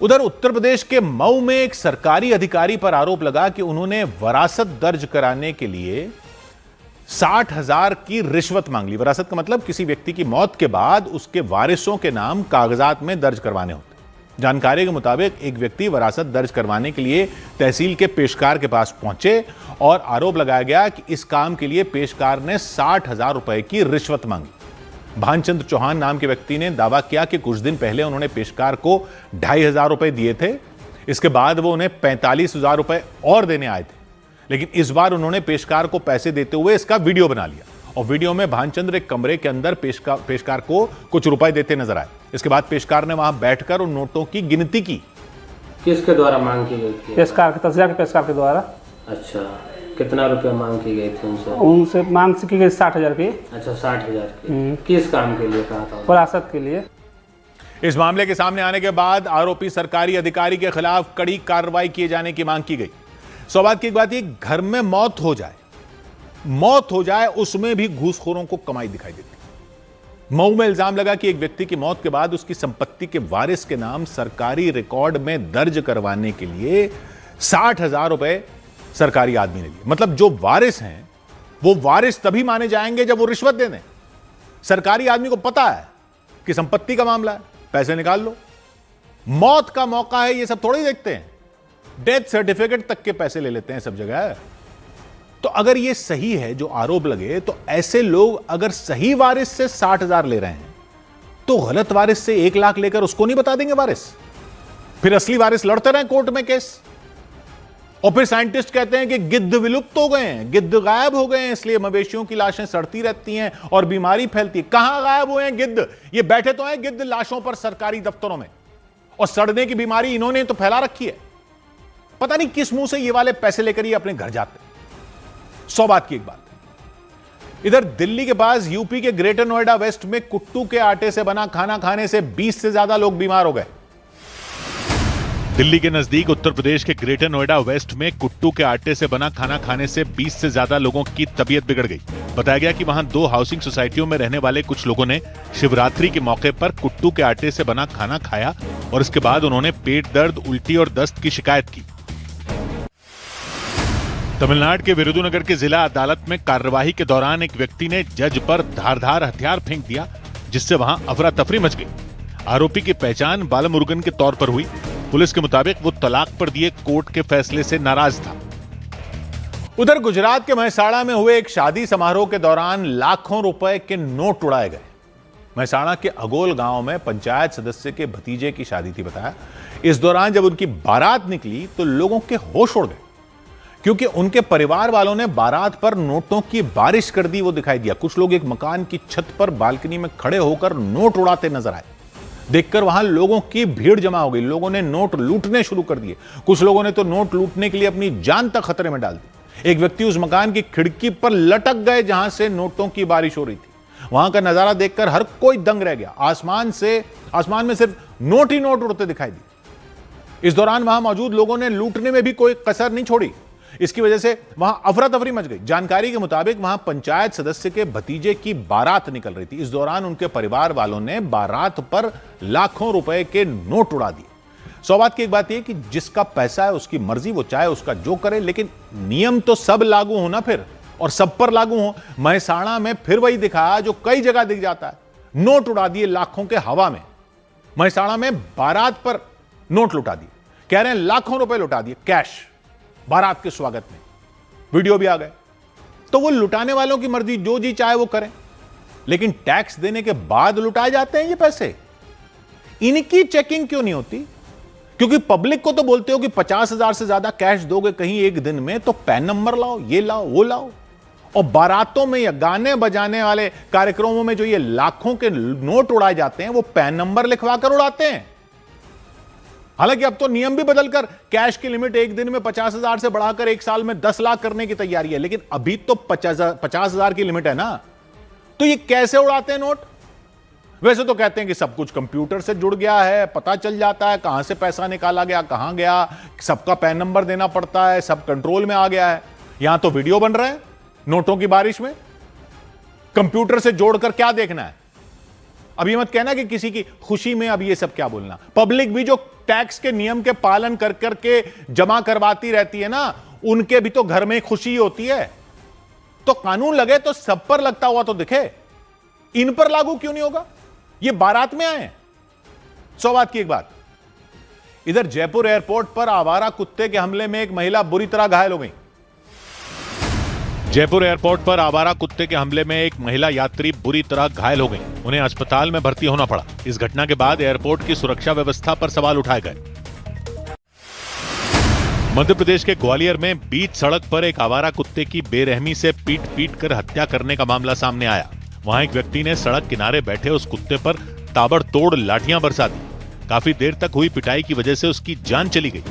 उधर उत्तर प्रदेश के मऊ में एक सरकारी अधिकारी पर आरोप लगा कि उन्होंने वरासत दर्ज कराने के लिए 60,000 की रिश्वत मांग ली। वरासत का मतलब किसी व्यक्ति की मौत के बाद उसके वारिसों के नाम कागजात में दर्ज करवाने होते। जानकारी के मुताबिक एक व्यक्ति वरासत दर्ज करवाने के लिए तहसील के पेशकार के पास पहुंचे और आरोप लगाया गया कि इस काम के लिए पेशकार ने 60,000 रुपए की रिश्वत मांगी। भानचंद्र चौहान नाम के व्यक्ति ने दावा किया कि कुछ दिन पहले उन्होंने पेशकार को 2,500 रुपए दिए थे। इसके बाद वो उन्हें 45,000 रुपए और देने आए थे, लेकिन इस बार उन्होंने पेशकार को पैसे देते हुए इसका वीडियो बना लिया और वीडियो में भानचंद्र एक कमरे के अंदर पेशकार को कुछ रुपए देते नजर आए। इसके बाद पेशकार ने वहां बैठकर उन नोटों की गिनती की। किसके द्वारा मांग की गई थी? पेशकार के तहसील के पेशकार के द्वारा। अच्छा, कितना रुपया मांग की गई थी उनसे? उनसे मांग की गई 60,000 की। अच्छा, 60,000 की। किस काम के लिए कहा था? वरासत के लिए। इस मामले के सामने आने के बाद आरोपी सरकारी अधिकारी के खिलाफ कड़ी कार्रवाई किए जाने की मांग की गई। सौभाग्य की बात यह, घर में मौत हो जाए उसमें भी घूसखोरों को कमाई दिखाई देती। मऊ में इल्जाम लगा कि एक व्यक्ति की मौत के बाद उसकी संपत्ति के वारिस के नाम सरकारी रिकॉर्ड में दर्ज करवाने के लिए 60,000 रुपए सरकारी आदमी ने लिए। मतलब जो वारिस हैं वो वारिस तभी माने जाएंगे जब वो रिश्वत दे दें। सरकारी आदमी को पता है कि संपत्ति का मामला है, पैसे निकाल लो। मौत का मौका है, ये सब थोड़ी देखते हैं। डेथ सर्टिफिकेट तक के पैसे ले लेते हैं सब जगह। तो अगर ये सही है जो आरोप लगे, तो ऐसे लोग अगर सही वारिस से 60,000 ले रहे हैं तो गलत वारिस से 1 लाख लेकर उसको नहीं बता देंगे वारिस? फिर असली वारिस लड़ते रहे कोर्ट में केस। और फिर साइंटिस्ट कहते हैं कि गिद्ध विलुप्त हो गए हैं, गिद्ध गायब हो गए हैं, इसलिए मवेशियों की लाशें सड़ती रहती हैं और बीमारी फैलती है। कहां गायब हुए हैं गिद्ध? ये बैठे तो हैं गिद्ध लाशों पर सरकारी दफ्तरों में, और सड़ने की बीमारी इन्होंने तो फैला रखी है। पता नहीं किस मुंह से ये वाले पैसे लेकर ये अपने घर जाते हैं। 100 बात की एक बात। इधर दिल्ली के पास यूपी के ग्रेटर नोएडा वेस्ट में कुट्टू के आटे से बना खाना खाने से 20 से ज्यादा लोग बीमार हो गए। दिल्ली के नजदीक उत्तर प्रदेश के ग्रेटर नोएडा वेस्ट में कुट्टू के आटे से बना खाना खाने से 20 से ज्यादा लोगों की तबीयत बिगड़ गई। बताया गया कि वहां 2 हाउसिंग सोसाइटियों में रहने वाले कुछ लोगों ने शिवरात्रि के मौके पर कुट्टू के आटे से बना खाना खाया और इसके बाद उन्होंने पेट दर्द, उल्टी और दस्त की शिकायत की। तमिलनाडु के विरुधुनगर के जिला अदालत में कार्यवाही के दौरान एक व्यक्ति ने जज पर धारदार हथियार फेंक दिया, जिससे वहां अफरा तफरी मच गई। आरोपी की पहचान बालमुरुगन के तौर पर हुई। पुलिस के मुताबिक वो तलाक पर दिए कोर्ट के फैसले से नाराज था। उधर गुजरात के महसाणा में हुए एक शादी समारोह के दौरान लाखों रुपए के नोट उड़ाए गए। महसाणा के अगोल गांव में पंचायत सदस्य के भतीजे की शादी थी बताया। इस दौरान जब उनकी बारात निकली तो लोगों के होश उड़ गए, क्योंकि उनके परिवार वालों ने बारात पर नोटों की बारिश कर दी। वो दिखाई दिया। कुछ लोग एक मकान की छत पर बालकनी में खड़े होकर नोट उड़ाते नजर आए। देखकर वहां लोगों की भीड़ जमा हो गई। लोगों ने नोट लूटने शुरू कर दिए। कुछ लोगों ने तो नोट लूटने के लिए अपनी जान तक खतरे में डाल दी। एक व्यक्ति उस मकान की खिड़की पर लटक गए जहां से नोटों की बारिश हो रही थी। वहां का नजारा देखकर हर कोई दंग रह गया। आसमान में सिर्फ नोट ही नोट उड़ते दिखाई दिए। इस दौरान वहां मौजूद लोगों ने लूटने में भी कोई कसर नहीं छोड़ी। इसकी वजह से वहां अफरा तफरी मच गई। जानकारी के मुताबिक वहां पंचायत सदस्य के भतीजे की बारात निकल रही थी। इस दौरान उनके परिवार वालों ने बारात पर लाखों रुपए के नोट उड़ा दिए। 100 बात की एक बात यह कि जिसका पैसा है उसकी मर्जी, वो चाहे उसका जो करे, लेकिन नियम तो सब लागू हो ना फिर, और सब पर लागू हो। महसाणा में फिर वही दिखा जो कई जगह दिख जाता है। नोट उड़ा दिए लाखों के हवा में। महसाणा में बारात पर नोट लुटा दिए। कह रहे हैं लाखों रुपए लुटा दिए कैश बारात के स्वागत में। वीडियो भी आ गए। तो वो लुटाने वालों की मर्जी, जो जी चाहे वो करें, लेकिन टैक्स देने के बाद लुटाए जाते हैं ये पैसे। इनकी चेकिंग क्यों नहीं होती? क्योंकि पब्लिक को तो बोलते हो कि 50,000 से ज्यादा कैश दोगे कहीं एक दिन में तो पैन नंबर लाओ, ये लाओ, वो लाओ। और बारातों में या गाने बजाने वाले कार्यक्रमों में जो ये लाखों के नोट उड़ाए जाते हैं, वो पैन नंबर लिखवा कर उड़ाते हैं। हालांकि अब तो नियम भी बदलकर कैश की लिमिट एक दिन में 50,000 से बढ़ाकर एक साल में 10 लाख करने की तैयारी है, लेकिन अभी तो 50,000 की लिमिट है ना। तो ये कैसे उड़ाते हैं नोट? वैसे तो कहते हैं कि सब कुछ कंप्यूटर से जुड़ गया है, पता चल जाता है कहां से पैसा निकाला गया, कहां गया, सबका पैन नंबर देना पड़ता है, सब कंट्रोल में आ गया है। यहां तो वीडियो बन रहे हैं नोटों की बारिश में। कंप्यूटर से जोड़कर क्या देखना है? अभी मत कहना कि किसी की खुशी में अब ये सब क्या बोलना। पब्लिक भी जो टैक्स के नियम के पालन कर करके जमा करवाती रहती है ना, उनके भी तो घर में खुशी होती है। तो कानून लगे तो सब पर लगता हुआ तो दिखे, इन पर लागू क्यों नहीं होगा? ये बारात में आए हैं। 100 बात की एक बात, इधर जयपुर एयरपोर्ट पर आवारा कुत्ते के हमले में एक महिला बुरी तरह घायल हो गई। जयपुर एयरपोर्ट पर आवारा कुत्ते के हमले में एक महिला यात्री बुरी तरह घायल हो गई। उन्हें अस्पताल में भर्ती होना पड़ा। इस घटना के बाद एयरपोर्ट की सुरक्षा व्यवस्था पर सवाल उठाए गए। मध्य प्रदेश के ग्वालियर में बीच सड़क पर एक आवारा कुत्ते की बेरहमी से पीट पीट कर हत्या करने का मामला सामने आया। वहां एक व्यक्ति ने सड़क किनारे बैठे उस कुत्ते पर ताबड़तोड़ लाठियां बरसा दी। काफी देर तक हुई पिटाई की वजह से उसकी जान चली गई।